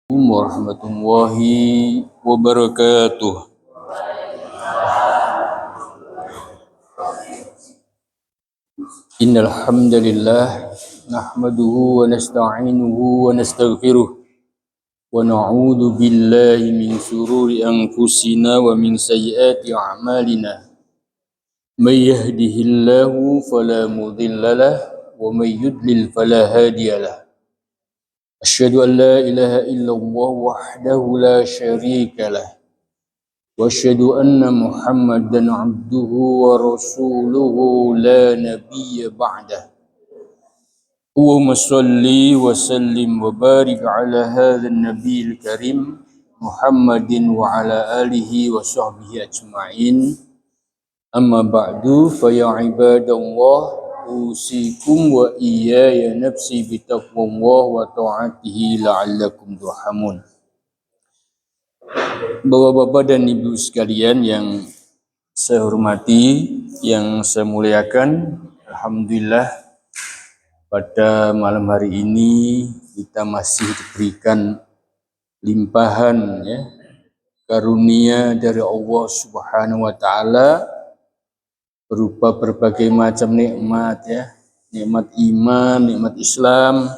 Warahmatullahi wabarakatuh. Innal hamdalillah nahmaduhu wa nasta'inuhu wa nastaghfiruh wa na'udzu billahi min shururi anfusina wa min sayyiati a'malina. May yahdihillahu fala mudilla lahu wa may yudlil fala hadiyalah. Asyhadu an la ilaha illallah wahdahu la syarika lah. واشهد ان محمدا عبده ورسوله لا نبي بعده اللهم صل وسلم وبارك على هذا النبي الكريم محمد وعلى اله وصحبه اجمعين اما بعد فيا عباد الله اوصيكم واياي نفسي بتقوى الله وطاعته لعلكم ترحمون. Bapak-bapak dan ibu sekalian yang saya hormati, yang saya muliakan, alhamdulillah pada malam hari ini kita masih diberikan limpahan karunia dari Allah Subhanahu wa taala berupa berbagai macam nikmat nikmat iman, nikmat Islam,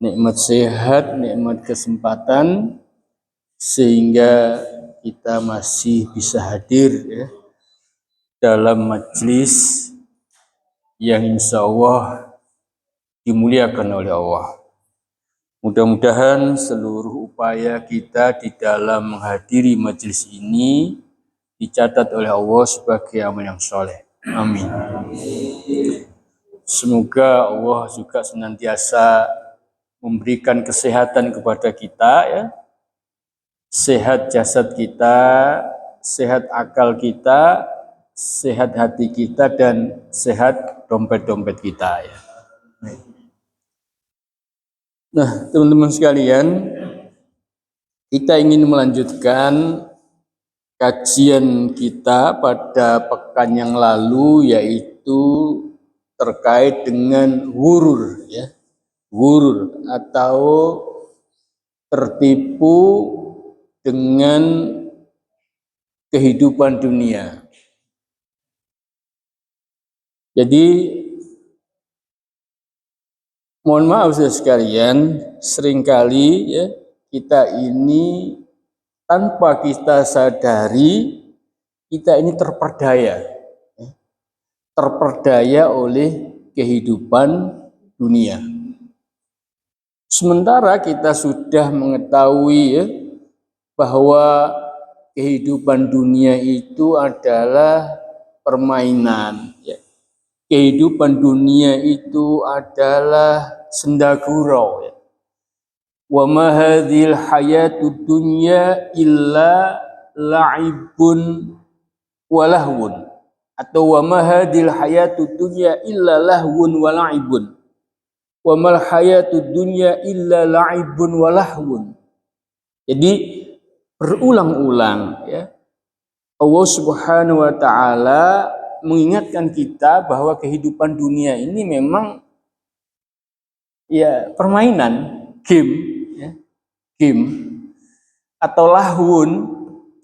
nikmat sehat, nikmat kesempatan, sehingga kita masih bisa hadir dalam majelis yang insya Allah dimuliakan oleh Allah. Mudah-mudahan seluruh upaya kita di dalam menghadiri majelis ini dicatat oleh Allah sebagai amal yang soleh. Amin. Semoga Allah juga senantiasa memberikan kesehatan kepada kita sehat jasad kita, sehat akal kita, sehat hati kita, dan sehat dompet-dompet kita Nah, teman-teman sekalian, kita ingin melanjutkan kajian kita pada pekan yang lalu, yaitu terkait dengan ghurur ghurur atau tertipu dengan kehidupan dunia. Jadi mohon maaf saudara sekalian, seringkali kita ini tanpa kita sadari kita ini terperdaya oleh kehidupan dunia. Sementara kita sudah mengetahui bahwa kehidupan dunia itu adalah permainan. Kehidupan dunia itu adalah senda gurau. Wa ma hadhil hayatud dunya illa la'ibun wa lahwun. Atau wa ma hadhil hayatud dunya illa lahwun wa la'ibun. Wa mal hayatud dunya illa la'ibun wa lahwun. Jadi berulang-ulang Allah Subhanahu wa taala mengingatkan kita bahwa kehidupan dunia ini memang permainan, game atau lahun,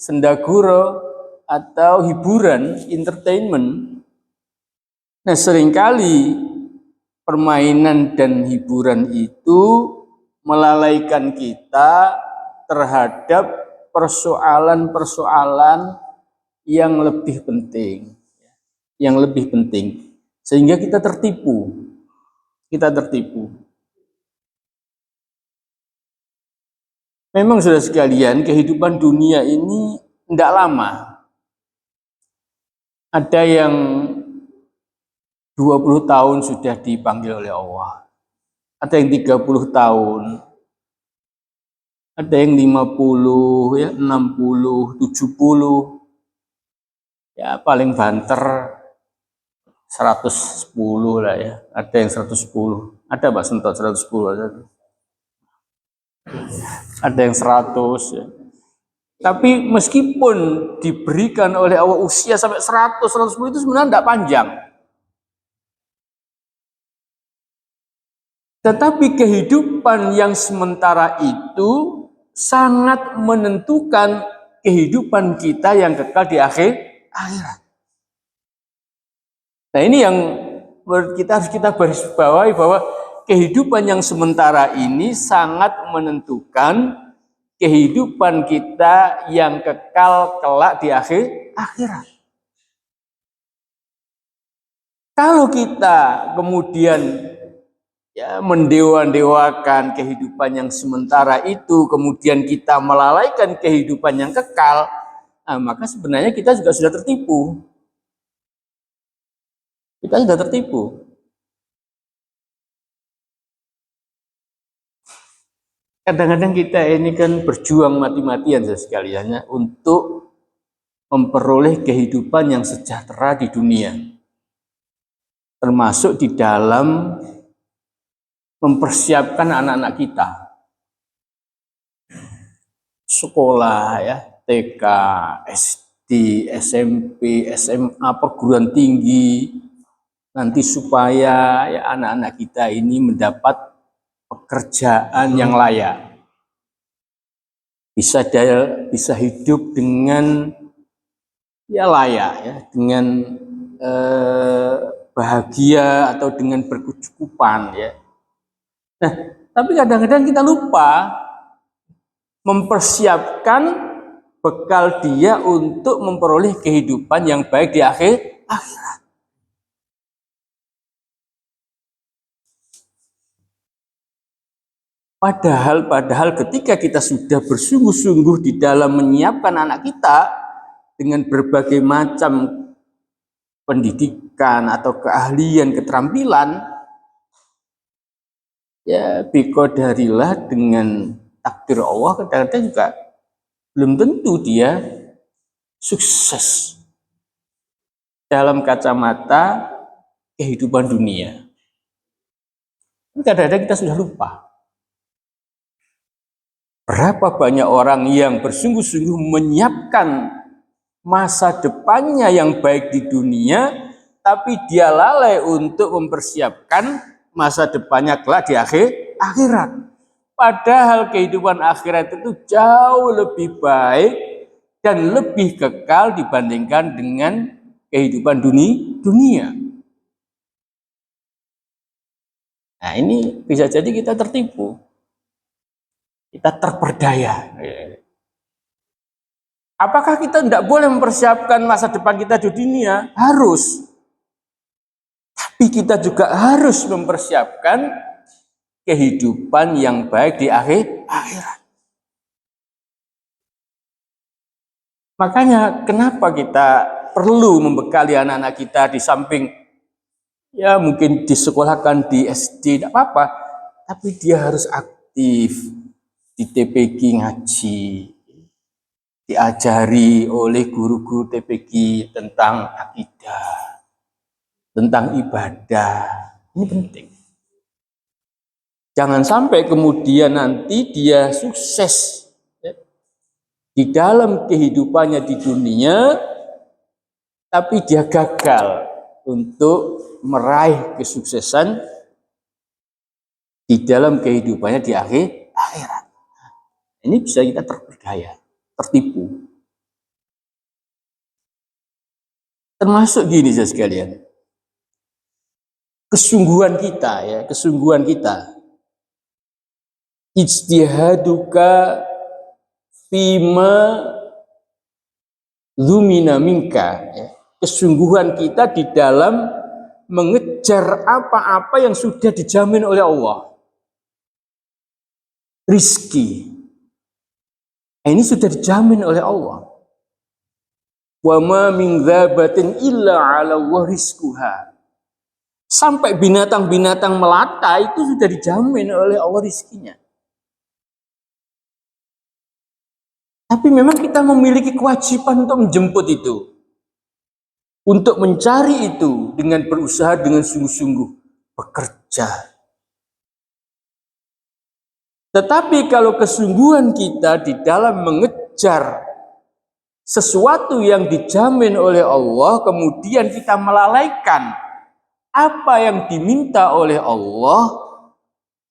sendaguro atau hiburan, entertainment. Nah, seringkali permainan dan hiburan itu melalaikan kita terhadap persoalan-persoalan yang lebih penting, sehingga kita tertipu. Memang saudara sekalian, kehidupan dunia ini tidak lama. Ada yang 20 tahun sudah dipanggil oleh Allah, ada yang 30 tahun, ada yang 50, 60, 70, paling banter 110 lah ada yang 110, ada Pak Sentot 110, ada yang 100 Tapi meskipun diberikan oleh Allah usia sampai 100, 110 itu sebenarnya tidak panjang. Tetapi kehidupan yang sementara itu sangat menentukan kehidupan kita yang kekal di akhirat. Nah, ini yang harus kita garis bawahi, bahwa kehidupan yang sementara ini sangat menentukan kehidupan kita yang kekal kelak di akhirat. Kalau kita kemudian mendewa-dewakan kehidupan yang sementara itu, kemudian kita melalaikan kehidupan yang kekal, maka sebenarnya kita juga sudah tertipu. Kita sudah tertipu. Kadang-kadang kita ini kan berjuang mati-matian sekaliannya untuk memperoleh kehidupan yang sejahtera di dunia, termasuk di dalam mempersiapkan anak-anak kita sekolah, ya, TK, SD, SMP, SMA, perguruan tinggi, nanti supaya ya anak-anak kita ini mendapat pekerjaan yang layak, bisa hidup dengan ya layak, ya, dengan bahagia atau dengan berkecukupan, ya. Nah, tapi kadang-kadang kita lupa mempersiapkan bekal dia untuk memperoleh kehidupan yang baik di akhirat. Padahal ketika kita sudah bersungguh-sungguh di dalam menyiapkan anak kita dengan berbagai macam pendidikan atau keahlian, keterampilan, ya biqadarillah, dengan takdir Allah, kadang-kadang juga belum tentu dia sukses dalam kacamata kehidupan dunia. Kadang-kadang kita sudah lupa. Berapa banyak orang yang bersungguh-sungguh menyiapkan masa depannya yang baik di dunia, tapi dia lalai untuk mempersiapkan masa depannya kelak di akhirat. Padahal kehidupan akhirat itu jauh lebih baik dan lebih kekal dibandingkan dengan kehidupan dunia. Nah, ini bisa jadi kita tertipu. Kita terperdaya. Apakah kita tidak boleh mempersiapkan masa depan kita di dunia? Harus. Tapi kita juga harus mempersiapkan kehidupan yang baik di akhirat. Makanya kenapa kita perlu membekali anak-anak kita, di samping ya mungkin disekolahkan di SD, tidak apa-apa, tapi dia harus aktif di TPQ ngaji, diajari oleh guru-guru TPQ tentang akidah, tentang ibadah. Ini penting. Jangan sampai kemudian nanti dia sukses ya, di dalam kehidupannya di dunia, tapi dia gagal untuk meraih kesuksesan di dalam kehidupannya di akhirat. Ini bisa kita terperdaya, tertipu. Termasuk gini saja sekalian, kesungguhan kita, ijtihaduka fima dzumina minka, ya. Kesungguhan kita di dalam mengejar apa-apa yang sudah dijamin oleh Allah. Rizki, ini sudah dijamin oleh Allah. Wa ma min dzabatin illa 'ala Allah rizquha. Sampai binatang-binatang melata itu sudah dijamin oleh Allah rizkinya. Tapi memang kita memiliki kewajiban untuk menjemput itu, untuk mencari itu dengan berusaha dengan sungguh-sungguh, bekerja. Tetapi kalau kesungguhan kita di dalam mengejar sesuatu yang dijamin oleh Allah, kemudian kita melalaikan apa yang diminta oleh Allah,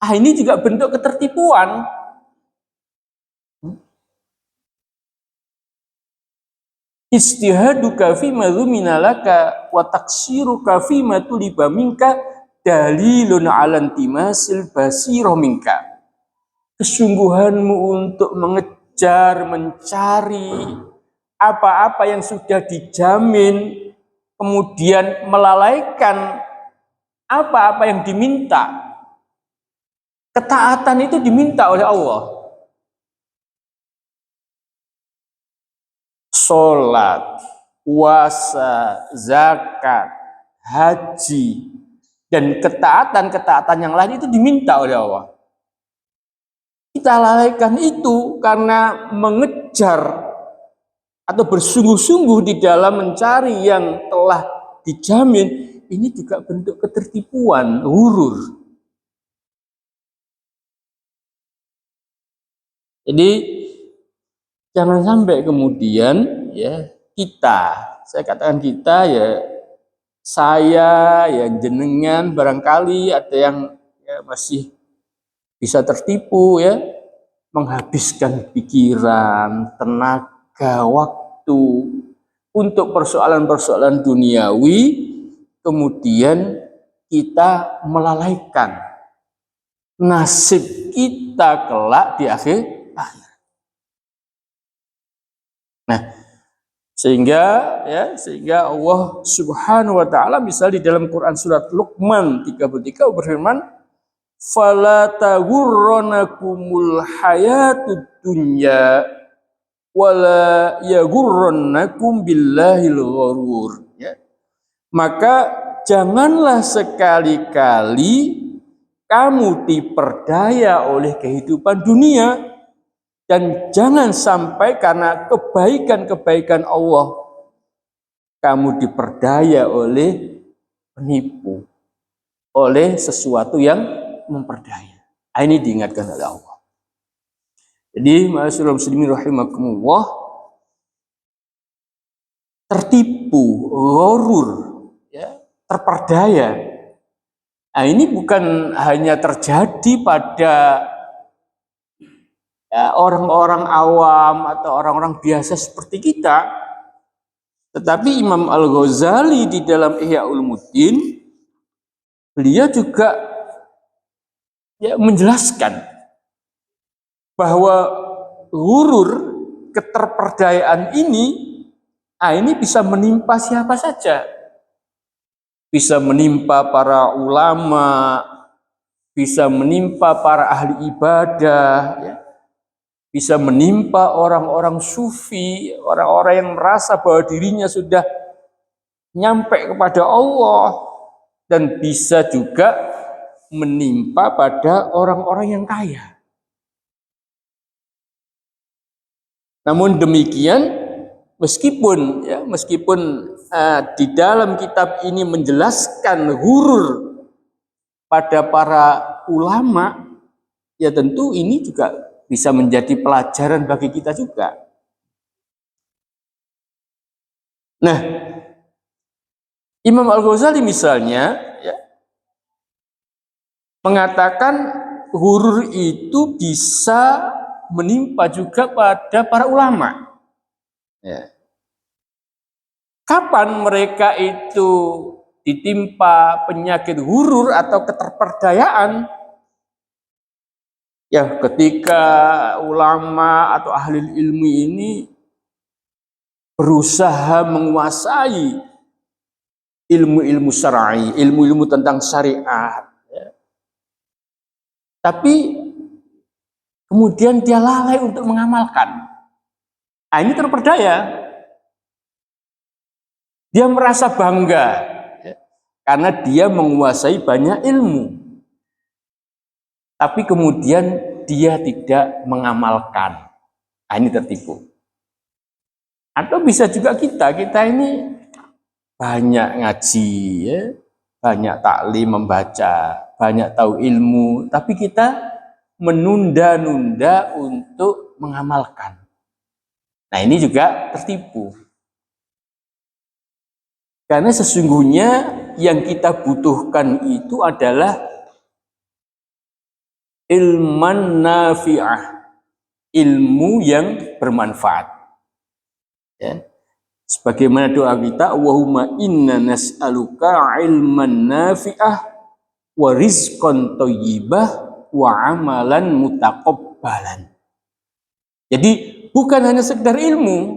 Ini juga bentuk ketertipuan. Istihaduka fima dhumina laka wa taksiruka fima tuliba minka dalilun ala intimasil basiro minka. Kesungguhanmu untuk mengejar, mencari apa-apa yang sudah dijamin, kemudian melalaikan apa-apa yang diminta. Ketaatan itu diminta oleh Allah. Sholat, puasa, zakat, haji, dan ketaatan-ketaatan yang lain itu diminta oleh Allah. Kita lalaikan itu karena mengejar atau bersungguh-sungguh di dalam mencari yang telah dijamin. Ini juga bentuk ketertipuan, hurur. Jadi jangan sampai kemudian ya saya katakan kita ya, saya ya, jenengan barangkali ada yang ya, masih bisa tertipu ya, menghabiskan pikiran, tenaga, waktu untuk persoalan-persoalan duniawi, kemudian kita melalaikan nasib kita kelak di akhir. Nah, sehingga Allah Subhanahu wa taala misal di dalam Quran surat Luqman 33 berfirman, "Fala taghurrannakumul hayatud dunya wala yaghurrannakum billahil gharur." Ya. Maka janganlah sekali-kali kamu diperdaya oleh kehidupan dunia. Dan jangan sampai karena kebaikan-kebaikan Allah kamu diperdaya oleh penipu, oleh sesuatu yang memperdaya. Ini diingatkan oleh Allah. Jadi ma'asyiral muslimin rahimakumullah, tertipu, ghurur, ya, terperdaya. Ini bukan hanya terjadi pada ya, orang-orang awam atau orang-orang biasa seperti kita, tetapi Imam Al-Ghazali di dalam Ihya Ulumuddin, beliau juga ya, menjelaskan bahwa ghurur, keterperdayaan ini bisa menimpa siapa saja. Bisa menimpa para ulama, bisa menimpa para ahli ibadah, ya, bisa menimpa orang-orang sufi, orang-orang yang merasa bahwa dirinya sudah nyampe kepada Allah, dan bisa juga menimpa pada orang-orang yang kaya. Namun demikian, meskipun di dalam kitab ini menjelaskan ghurur pada para ulama, ya tentu ini juga bisa menjadi pelajaran bagi kita juga. Nah, Imam Al-Ghazali misalnya ya, mengatakan ghurur itu bisa menimpa juga pada para ulama. Ya. Kapan mereka itu ditimpa penyakit ghurur atau keterperdayaan? Ya, ketika ulama atau ahli ilmu ini berusaha menguasai ilmu-ilmu syar'i, ilmu-ilmu tentang syariat, ya. Tapi kemudian dia lalai untuk mengamalkan. Ini terperdaya. Dia merasa bangga ya, karena dia menguasai banyak ilmu. Tapi kemudian dia tidak mengamalkan. Ini tertipu. Atau bisa juga kita ini banyak ngaji, ya, banyak taklim, membaca, banyak tahu ilmu, tapi kita menunda-nunda untuk mengamalkan. Nah, ini juga tertipu. Karena sesungguhnya yang kita butuhkan itu adalah ilman nafi'ah, ilmu yang bermanfaat. Ya. Sebagaimana doa kita, Allahumma inna nas'aluka ilman nafi'ah wa rizqan thayyibah wa amalan mutaqabbalan. Jadi bukan hanya sekedar ilmu,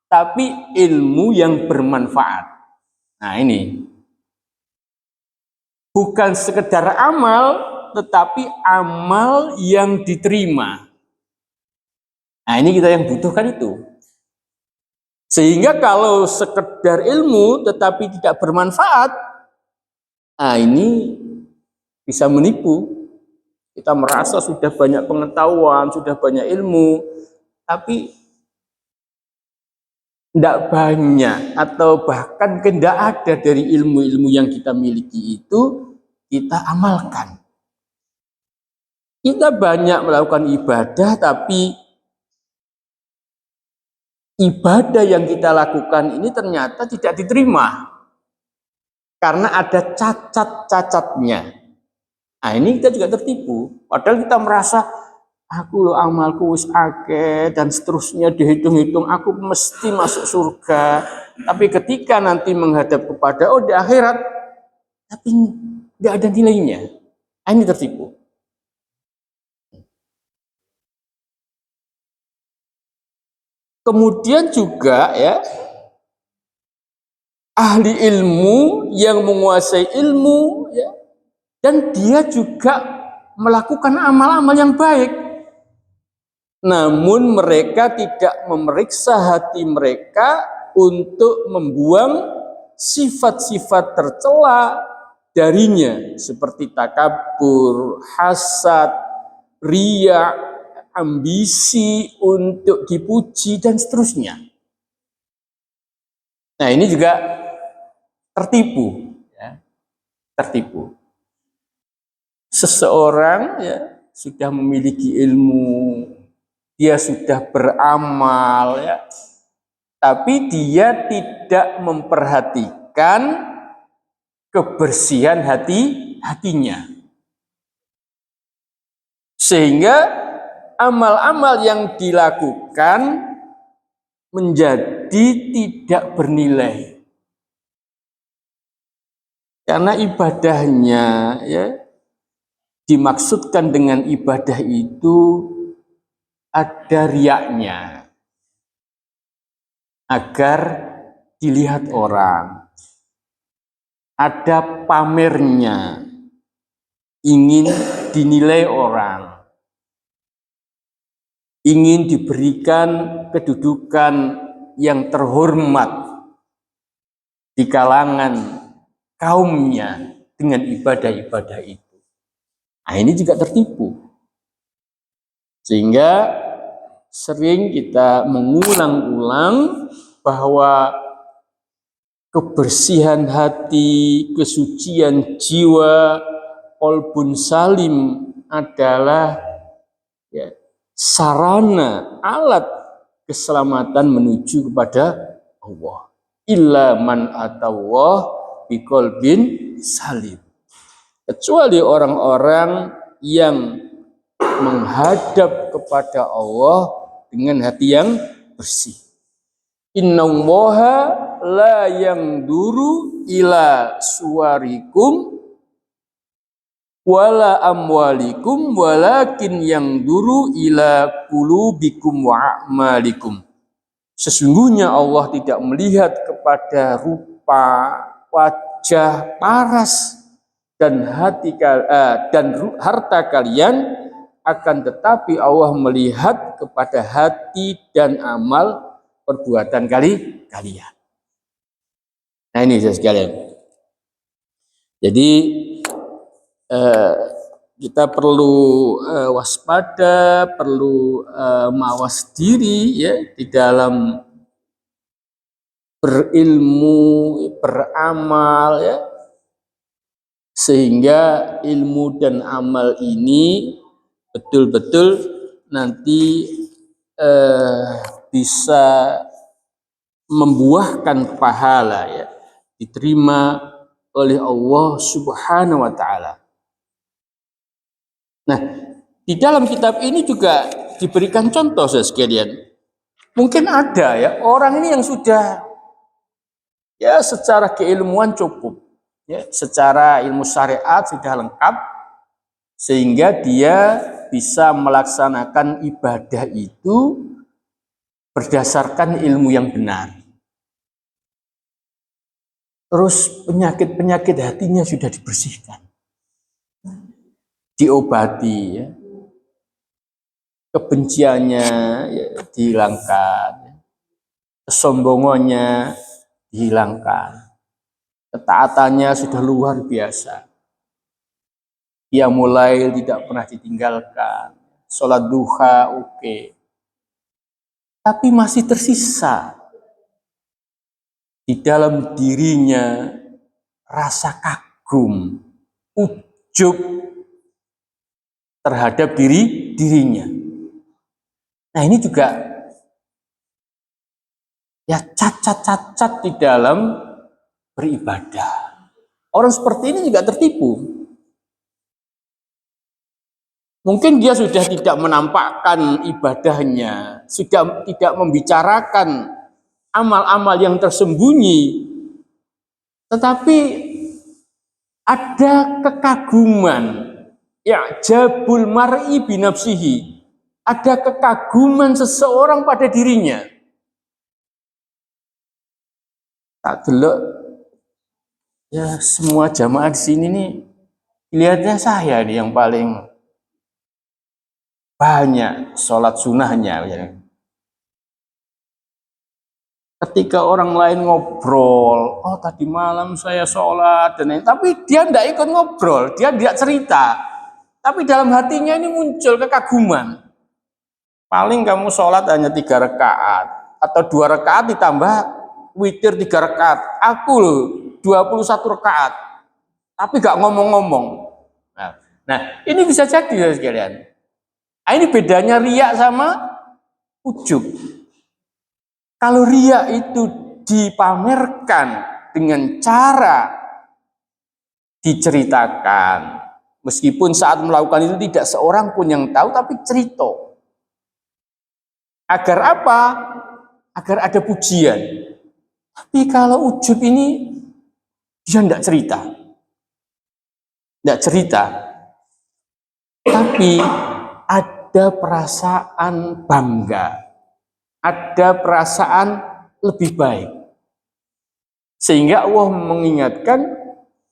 tapi ilmu yang bermanfaat. Nah ini, bukan sekedar amal, tetapi amal yang diterima. Nah ini kita yang butuhkan itu. Sehingga kalau sekedar ilmu tetapi tidak bermanfaat, nah ini bisa menipu. Kita merasa sudah banyak pengetahuan, sudah banyak ilmu, tapi tidak banyak atau bahkan tidak ada dari ilmu-ilmu yang kita miliki itu kita amalkan. Kita banyak melakukan ibadah, tapi ibadah yang kita lakukan ini ternyata tidak diterima karena ada cacat-cacatnya. Nah ini kita juga tertipu. Padahal kita merasa aku loh amalku wis akeh dan seterusnya dihitung-hitung aku mesti masuk surga. Tapi ketika nanti menghadap kepada di akhirat, tapi tidak ada nilainya. Nah, ini tertipu. Kemudian juga ya ahli ilmu yang menguasai ilmu ya, dan dia juga melakukan amal-amal yang baik. Namun mereka tidak memeriksa hati mereka untuk membuang sifat-sifat tercela darinya seperti takabur, hasad, riya, ambisi untuk dipuji dan seterusnya. Nah ini juga tertipu, ya. Tertipu. Seseorang ya sudah memiliki ilmu, dia sudah beramal ya, tapi dia tidak memperhatikan kebersihan hatinya. Sehingga amal-amal yang dilakukan menjadi tidak bernilai. Karena ibadahnya ya dimaksudkan dengan ibadah itu ada riaknya agar dilihat orang, ada pamernya, ingin dinilai orang, ingin diberikan kedudukan yang terhormat di kalangan kaumnya dengan ibadah-ibadah itu. Nah ini juga tertipu. Sehingga sering kita mengulang-ulang bahwa kebersihan hati, kesucian jiwa, qalbun salim adalah ya, sarana, alat keselamatan menuju kepada Allah. Illa man atawah biqalbin salim. Kecuali orang-orang yang menghadap kepada Allah dengan hati yang bersih. Innallaha la yanduru ila suwarikum wala amwalikum walakin yanduru ila qulubikum wa a'malikum. Sesungguhnya Allah tidak melihat kepada rupa, wajah, paras dan harta kalian, akan tetapi Allah melihat kepada hati dan amal perbuatan kalian. Nah ini sekalian. Jadi kita perlu waspada, perlu mawas diri ya di dalam berilmu, beramal ya, sehingga ilmu dan amal ini betul-betul nanti bisa membuahkan pahala ya, diterima oleh Allah Subhanahu wa taala. Nah, Di dalam kitab ini juga diberikan contoh sekalian. Mungkin ada ya orang ini yang sudah ya secara keilmuan cukup, ya secara ilmu syariat sudah lengkap sehingga dia bisa melaksanakan ibadah itu berdasarkan ilmu yang benar. Terus penyakit-penyakit hatinya sudah dibersihkan, diobati, ya. Kebenciannya ya, dihilangkan, kesombongannya dihilangkan, ketaatannya sudah luar biasa. Dia mulai tidak pernah ditinggalkan, sholat duha oke. Tapi masih tersisa di dalam dirinya rasa kagum, ujub terhadap dirinya. Nah ini juga ya cacat-cacat di dalam beribadah. Orang seperti ini juga tertipu. Mungkin dia sudah tidak menampakkan ibadahnya, sudah tidak membicarakan amal-amal yang tersembunyi, tetapi ada kekaguman, ya jabul mar'i binafsihi, ada kekaguman seseorang pada dirinya. Tak delok ya semua jamaah di sini nih, lihatnya saya nih yang paling banyak sholat sunnahnya. Ya. Ketika orang lain ngobrol, oh tadi malam saya sholat dan lain, tapi dia tidak ikut ngobrol, dia tidak cerita. Tapi dalam hatinya ini muncul kekaguman. Paling kamu sholat hanya 3 rakaat atau 2 rakaat ditambah witir 3 rakaat. Aku loh 21 rakaat, tapi gak ngomong-ngomong. Nah, ini bisa jadi ya sekalian. Nah, ini bedanya riya sama ujub. Kalau riya itu dipamerkan dengan cara diceritakan, meskipun saat melakukan itu tidak seorang pun yang tahu, tapi cerita. Agar apa? Agar ada pujian. Tapi kalau ujub ini dia tidak cerita. Tidak cerita. Tapi ada perasaan bangga. Ada perasaan lebih baik. Sehingga Allah mengingatkan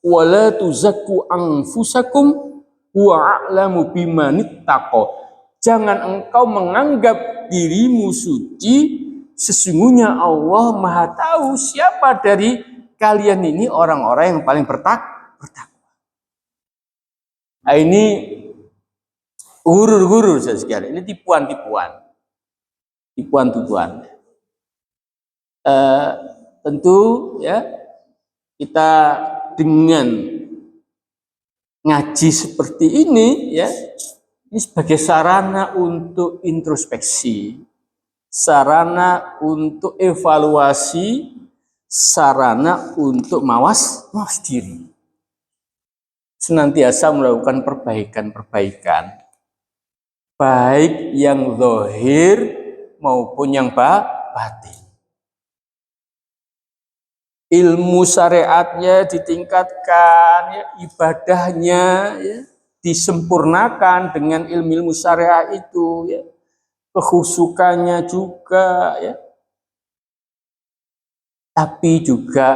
wala tuzakku anfusakum wa a'lamu bimanittaqo. Jangan engkau menganggap dirimu suci, sesungguhnya Allah Maha tahu siapa dari kalian ini orang-orang yang paling bertakwa. Nah, ini gurur-gurur sekali. Ini tipuan-tipuan. Tentu ya kita dengan ngaji seperti ini ya, ini sebagai sarana untuk introspeksi, sarana untuk evaluasi, sarana untuk mawas diri. Senantiasa melakukan perbaikan-perbaikan, baik yang zahir maupun yang batin. Ilmu syariatnya ditingkatkan, ya, ibadahnya ya, disempurnakan dengan ilmu-ilmu syariat itu, ya. Kehusukannya juga, ya. Tapi juga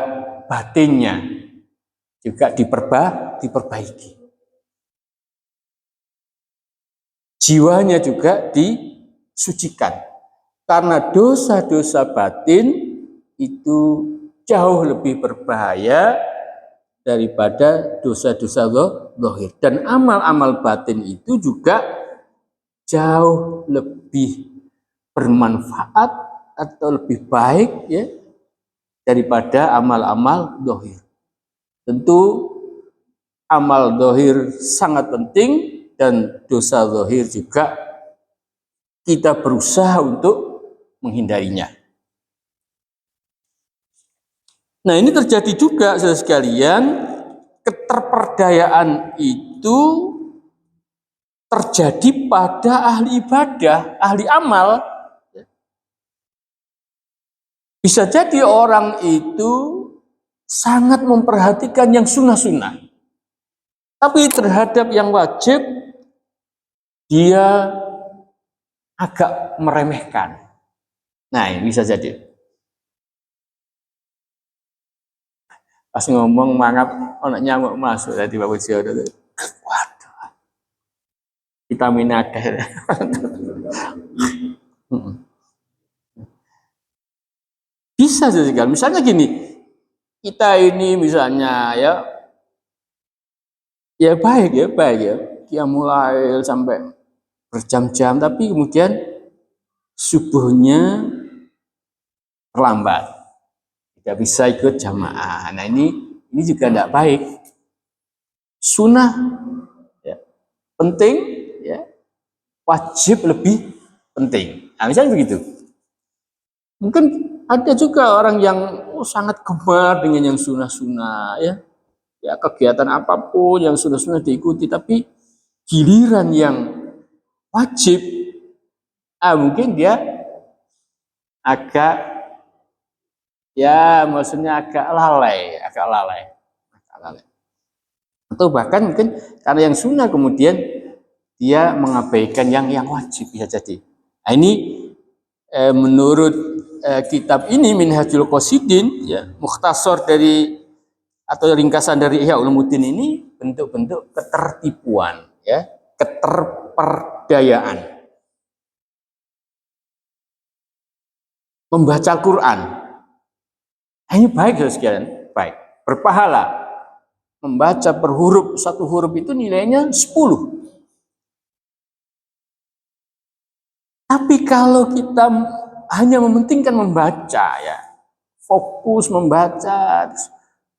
batinnya juga diperbaiki. Jiwanya juga disucikan. Karena dosa-dosa batin itu jauh lebih berbahaya daripada dosa-dosa zahir. Dan amal-amal batin itu juga jauh lebih bermanfaat atau lebih baik ya daripada amal-amal zahir. Tentu amal zahir sangat penting dan dosa zahir juga kita berusaha untuk menghindarinya. Nah, ini terjadi juga saudara sekalian, keterperdayaan itu terjadi pada ahli ibadah, ahli amal. Bisa jadi orang itu sangat memperhatikan yang sunnah-sunnah, tapi terhadap yang wajib dia agak meremehkan. Nah, ini bisa jadi. Pas ngomong mangap, anak nyamuk masuk tadi Pak Puji. Waduh, vitamin ada. Bisa jadi kan. Misalnya gini, kita ini misalnya ya baik ya. Dia mulai sampai berjam-jam, tapi kemudian subuhnya terlambat, tidak bisa ikut jamaah. Nah ini juga tidak baik. Sunnah ya, penting, ya, wajib lebih penting. Nah, misalnya begitu. Mungkin ada juga orang yang sangat gemar dengan yang sunnah-sunnah, ya kegiatan apapun yang sunnah-sunnah diikuti, tapi giliran yang wajib, mungkin dia agak, ya maksudnya agak lalai. Atau bahkan mungkin karena yang sunnah kemudian dia mengabaikan yang wajib, bisa jadi. Nah ini menurut kitab ini Minhajul Qasidin, ya, mukhtasar dari atau ringkasan dari Ihya Ulumuddin, ini bentuk-bentuk ketertipuan, ya, keterperdayaan. Membaca Al-Quran, ini baik ya sekalian, baik, berpahala. Membaca per huruf, satu huruf itu nilainya 10. Tapi kalau kita hanya mementingkan membaca, ya, fokus membaca,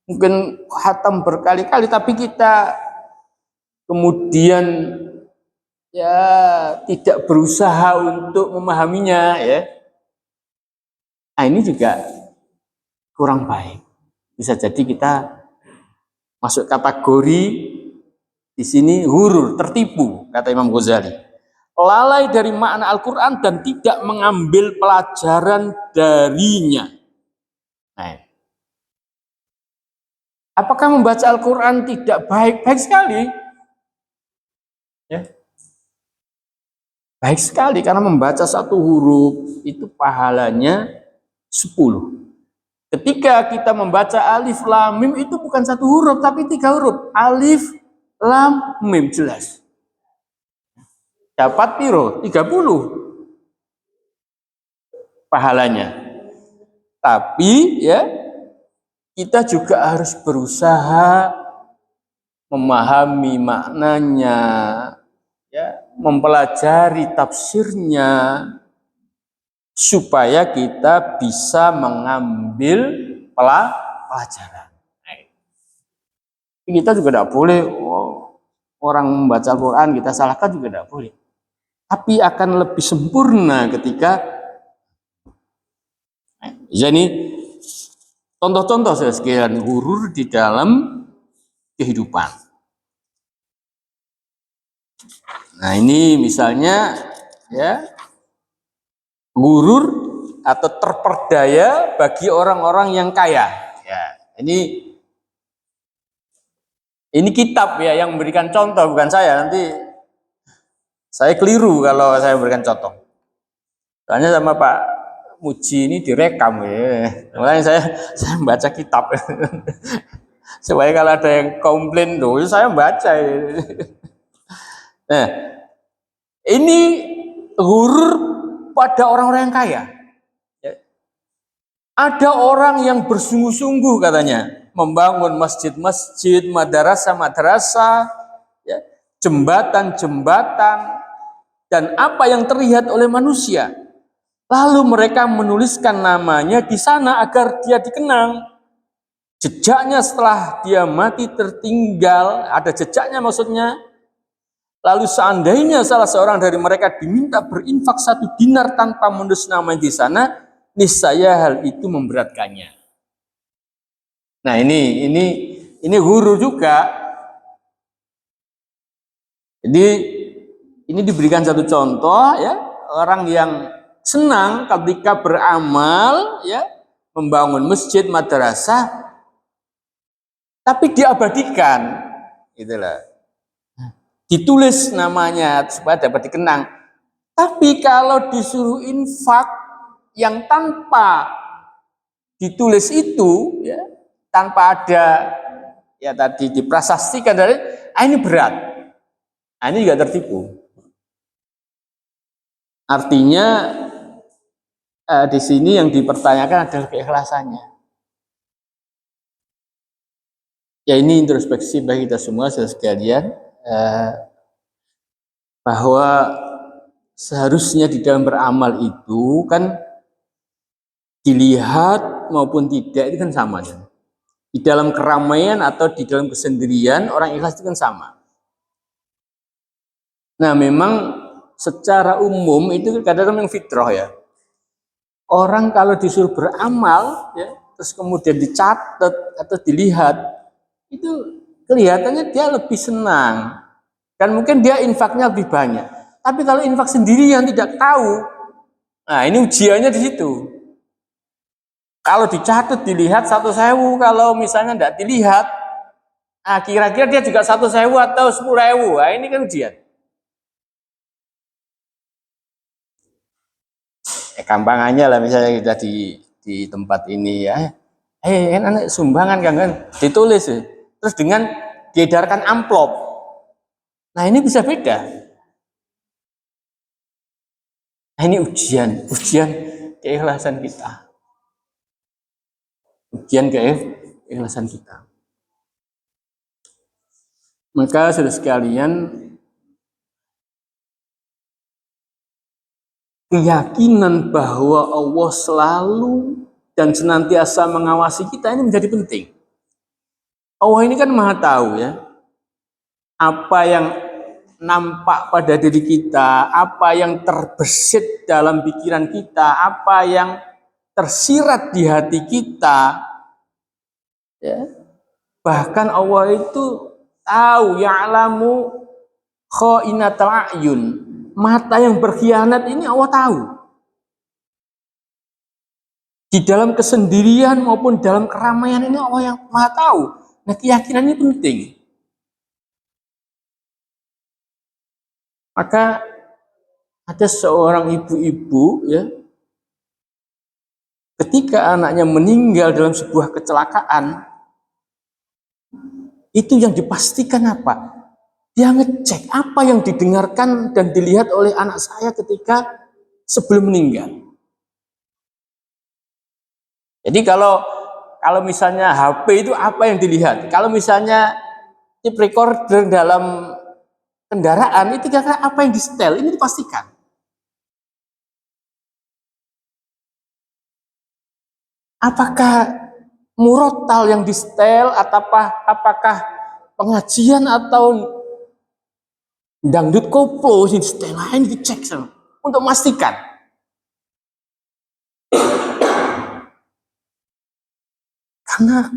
mungkin khatam berkali-kali, tapi kita kemudian ya tidak berusaha untuk memahaminya, ya. Nah, ini juga kurang baik. Bisa jadi kita masuk kategori di sini hurur, tertipu, kata Imam Ghazali. Lalai dari makna Al-Quran dan tidak mengambil pelajaran darinya. Nah, apakah membaca Al-Quran tidak baik? Baik sekali. Ya. Baik sekali, karena membaca satu huruf itu pahalanya 10. Ketika kita membaca alif lam mim itu bukan satu huruf tapi 3 huruf. Alif lam mim, jelas. Dapat piro? 30 pahalanya. Tapi ya kita juga harus berusaha memahami maknanya, ya, mempelajari tafsirnya, supaya kita bisa mengambil pelajaran. Kita juga tidak boleh orang membaca Al-Quran kita salahkan, juga tidak boleh. Tapi akan lebih sempurna ketika jadi contoh-contoh sekalian hurur di dalam kehidupan. Nah ini misalnya, ya, gurur atau terperdaya bagi orang-orang yang kaya. Ya, ini kitab ya yang memberikan contoh, bukan saya. Nanti saya keliru kalau saya memberikan contoh. Soalnya sama Pak Muji ini direkam ya. Makanya saya membaca kitab. Supaya kalau ada yang komplain tuh, saya membaca. Nah, ini gurur pada orang-orang yang kaya. Ada orang yang bersungguh-sungguh katanya membangun masjid-masjid, madrasah-madrasah, ya, jembatan-jembatan, dan apa yang terlihat oleh manusia. Lalu mereka menuliskan namanya di sana agar dia dikenang. Jejaknya setelah dia mati tertinggal, ada jejaknya maksudnya. Lalu seandainya salah seorang dari mereka diminta berinfak 1 dinar tanpa menulis namanya di sana, niscaya hal itu memberatkannya. Nah ini guru juga. Jadi Ini diberikan satu contoh ya, orang yang senang ketika beramal ya, membangun masjid, madrasah, tapi diabadikan, itulah. Ditulis namanya supaya dapat dikenang. Tapi kalau disuruh infak yang tanpa ditulis itu, ya, tanpa ada ya tadi diprasastikan dari, ini berat. Ini juga tertipu. Artinya di sini yang dipertanyakan adalah keikhlasannya. Ya ini introspeksi bagi kita semua sekalian, bahwa seharusnya di dalam beramal itu kan dilihat maupun tidak itu kan sama ya. Di dalam keramaian atau di dalam kesendirian orang ikhlas itu kan sama. Nah memang secara umum itu kadang-kadang fitrah ya. Orang kalau disuruh beramal ya, terus kemudian dicatat atau dilihat, itu kelihatannya dia lebih senang. Dan mungkin dia infaknya lebih banyak. Tapi kalau infak sendirian tidak tahu, nah ini ujiannya di situ. Kalau dicatat dilihat 1.000, kalau misalnya tidak dilihat, nah kira-kira dia juga 1.000 atau 10.000. Nah ini kan ujian. Gampangannya lah misalnya kita di tempat ini ya, anak sumbangan kan ditulis, terus dengan diedarkan amplop. Nah ini bisa beda. Nah ini ujian keikhlasan kita. Ujian keikhlasan kita. Maka saudara sekalian, keyakinan bahwa Allah selalu dan senantiasa mengawasi kita ini menjadi penting. Allah ini kan maha tahu ya, apa yang nampak pada diri kita, apa yang terbesit dalam pikiran kita, apa yang tersirat di hati kita, ya. Bahkan Allah itu tahu, ya'lamu kha'inatal a'yun, mata yang berkhianat ini Allah tahu. Di dalam kesendirian maupun dalam keramaian ini Allah yang maha tahu. Nah keyakinan ini penting. Maka ada seorang ibu-ibu ya, ketika anaknya meninggal dalam sebuah kecelakaan, itu yang dipastikan apa? Dia ngecek apa yang didengarkan dan dilihat oleh anak saya ketika sebelum meninggal. Jadi kalau misalnya HP itu apa yang dilihat? Kalau misalnya chip recorder dalam kendaraan itu kira-kira apa yang di-setel? Ini dipastikan. Apakah murotal yang di-setel atau apakah pengajian atau dangdut koplo yang di-setel? Nah, ini dicek sama untuk memastikan. Karena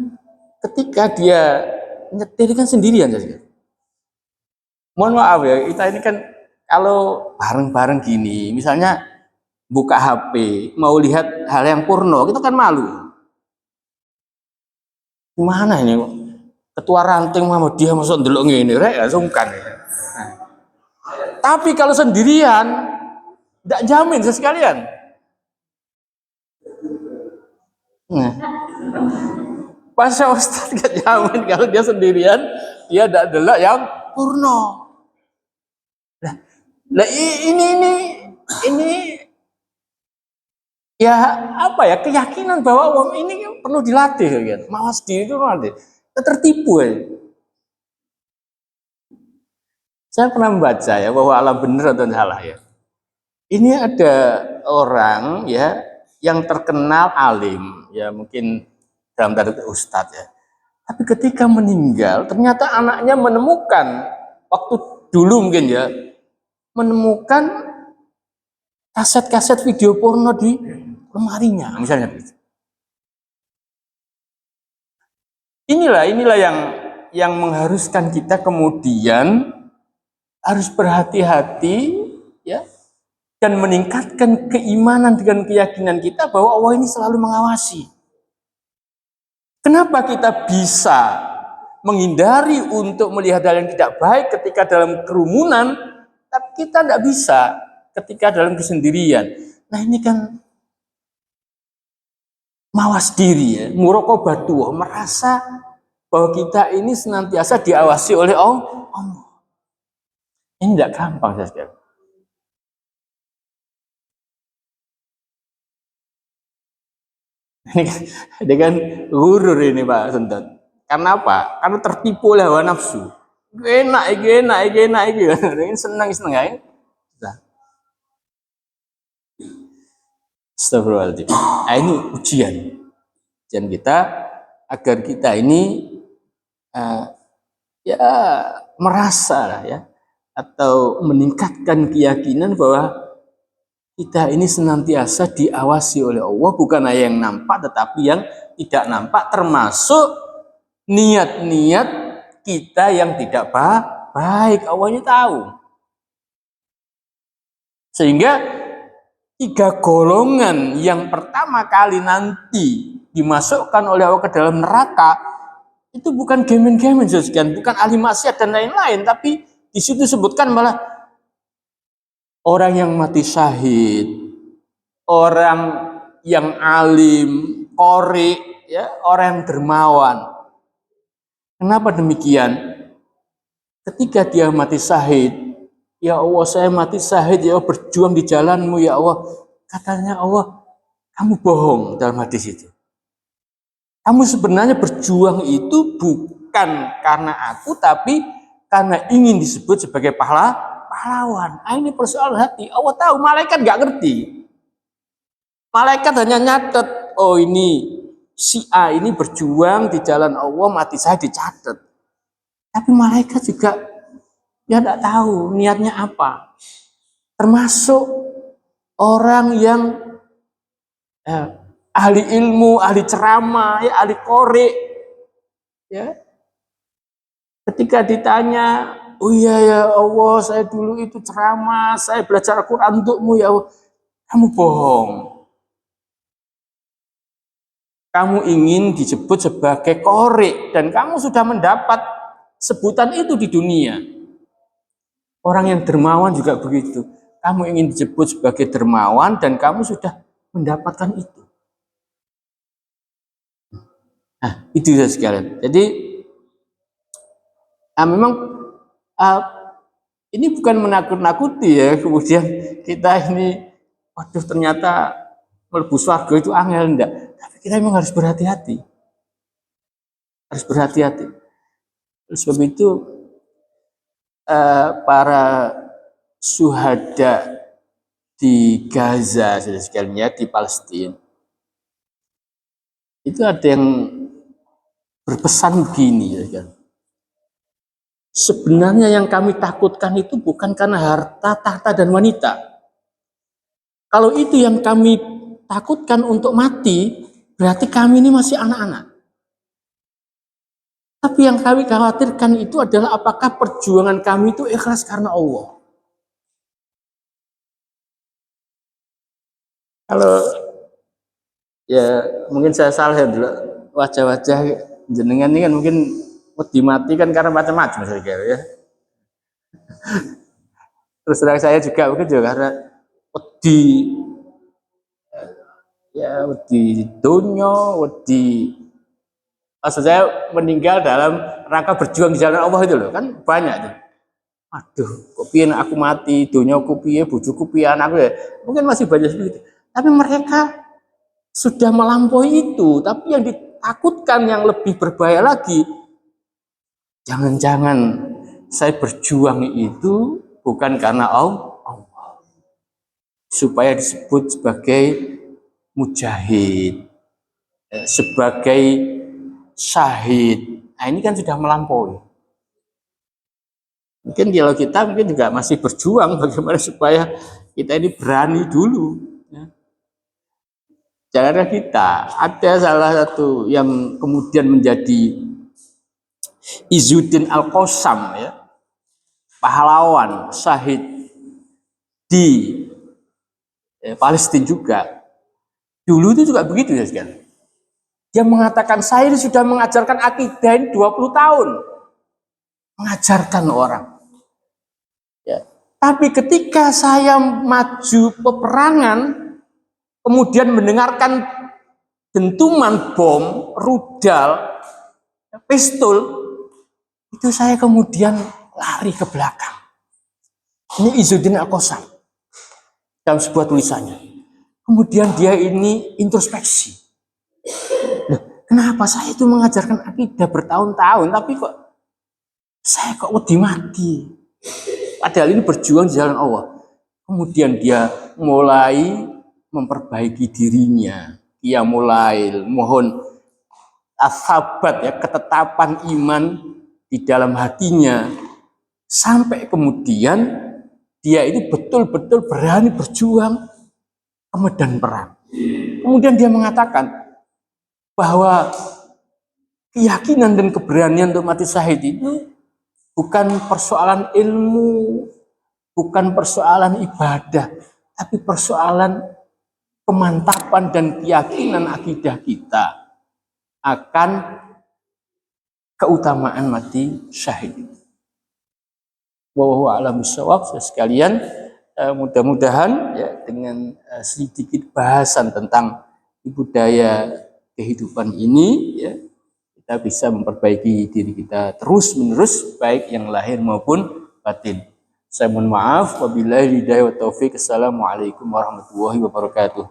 ketika dia nyetir kan sendirian saja. Mohon maaf ya, kita ini kan kalau bareng-bareng gini, misalnya buka HP, mau lihat hal yang porno, kita kan malu. Gimana ini? Ketua ranting Muhammadiyah masuk ndelok ngene rek, ya sungkan. Nah. Tapi kalau sendirian, tidak jamin sekalian. Nah. Pas Ustaz gak jamin kalau dia sendirian, dia tidak delok yang porno. Nah, ini ya apa ya, keyakinan bahwa wong ini perlu dilatih gitu. Mawas diri itu nanti tertipu ya. Saya pernah membaca ya bahwa alam benar atau salah ya. Ini ada orang ya yang terkenal alim ya, mungkin dalam tanda ustadz ya. Tapi ketika meninggal ternyata anaknya menemukan, waktu dulu mungkin ya, menemukan kaset-kaset video porno di lemarinya misalnya. Inilah yang mengharuskan kita kemudian harus berhati-hati ya, dan meningkatkan keimanan dengan keyakinan kita bahwa Allah ini selalu mengawasi. Kenapa kita bisa menghindari untuk melihat hal yang tidak baik ketika dalam kerumunan, tapi kita tidak bisa ketika dalam kesendirian? Nah ini kan mawas diri ya, muraqabah, merasa bahwa kita ini senantiasa diawasi oleh Allah. Ini tidak gampang saja. Ini kan gurur ini Pak Sentot. Karena apa? Karena tertipu oleh hawa nafsu. Enak, ini senang ya. Astagfirullahaladzim. Nah, ini ujian kita agar kita ini ya merasa ya, atau meningkatkan keyakinan bahwa kita ini senantiasa diawasi oleh Allah, bukan hanya yang nampak tetapi yang tidak nampak, termasuk niat-niat kita yang tidak baik. Allahnya tahu. Sehingga 3 golongan yang pertama kali nanti dimasukkan oleh Allah ke dalam neraka itu bukan gemen-gemen, bukan ahli maksiat dan lain-lain, tapi di situ disebutkan malah orang yang mati syahid, orang yang alim, qori, ya, orang yang dermawan. Kenapa demikian? Ketika dia mati syahid, ya Allah, saya mati syahid, ya Allah, berjuang di jalan-Mu, ya Allah. Katanya Allah, kamu bohong dalam hadis itu. Kamu sebenarnya berjuang itu bukan karena aku, tapi karena ingin disebut sebagai pahlawan. Ini persoalan hati. Allah tahu, malaikat nggak ngerti. Malaikat hanya nyatet, oh ini si A ini berjuang di jalan Allah, mati saya dicatat. Tapi malaikat juga ya tidak tahu niatnya apa. Termasuk orang yang ahli ilmu, ahli ceramah, ya, ahli qori, ya. Ketika ditanya, oh iya ya Allah, saya dulu itu ceramah, saya belajar Al-Quran untukmu ya Allah. Kamu bohong. Kamu ingin disebut sebagai qori dan kamu sudah mendapat sebutan itu di dunia. Orang yang dermawan juga begitu. Kamu ingin disebut sebagai dermawan dan kamu sudah mendapatkan itu. Nah, itu ya sekalian. Jadi memang ini bukan menakut-nakuti ya, kemudian kita ini waduh ternyata mlebu swarga itu angel, enggak. Tapi kita memang harus berhati-hati. Harus berhati-hati. Sebab itu para syuhada di Gaza sekalian ya, di Palestina, itu ada yang berpesan begini ya kan. Sebenarnya yang kami takutkan itu bukan karena harta, tahta, dan wanita. Kalau itu yang kami takutkan untuk mati, berarti kami ini masih anak-anak. Tapi yang kami khawatirkan itu adalah apakah perjuangan kami itu ikhlas karena Allah. Kalau ya mungkin saya salah ya dulu, wajah-wajah jenengan ini kan mungkin mati kan karena macam-macam ya. Terus terang saya juga mungkin juga karena wedi ya, wedi dunia, wedi maksud saya meninggal dalam rangka berjuang di jalan Allah itu loh, kan banyak tuh. Aduh, kok piye aku mati, dunia ku piye, bojoku piye, anakku ya. Mungkin masih banyak seperti itu. Tapi mereka sudah melampaui itu, tapi yang ditakutkan yang lebih berbahaya lagi, jangan-jangan saya berjuang itu bukan karena Allah, supaya disebut sebagai mujahid, sebagai syahid. Nah ini kan sudah melampaui. Mungkin kalau kita mungkin juga masih berjuang bagaimana supaya kita ini berani dulu. Janganlah kita, ada salah satu yang kemudian menjadi Izzuddin Al-Qassam ya. pahlawan syahid di Palestina juga. Dulu itu juga begitu ya sekalian. Dia mengatakan saya ini sudah mengajarkan akidah ini 20 tahun. Mengajarkan orang. Ya. Tapi ketika saya maju peperangan, kemudian mendengarkan dentuman bom, rudal, pistol, itu saya kemudian lari ke belakang. Ini Izzuddin Al-Qassam dalam sebuah tulisannya. Kemudian dia ini introspeksi. Loh, kenapa saya itu mengajarkan akidah bertahun-tahun, tapi kok saya kok wedi mati. Padahal ini berjuang di jalan Allah. Kemudian dia mulai memperbaiki dirinya. Dia mulai mohon asabat ya, ketetapan iman di dalam hatinya. Sampai kemudian dia itu betul-betul berani berjuang ke medan perang. Kemudian dia mengatakan bahwa keyakinan dan keberanian untuk mati syahid itu bukan persoalan ilmu, bukan persoalan ibadah, tapi persoalan kemantapan dan keyakinan akidah kita akan keutamaan mati syahid. Wallahu a'lam bishawab. Sekalian, mudah-mudahan ya dengan sedikit bahasan tentang budaya kehidupan ini ya, kita bisa memperbaiki diri kita terus-menerus baik yang lahir maupun batin. Saya mohon maaf, wabillahi hidayah wa taufik. Assalamualaikum warahmatullahi wabarakatuh.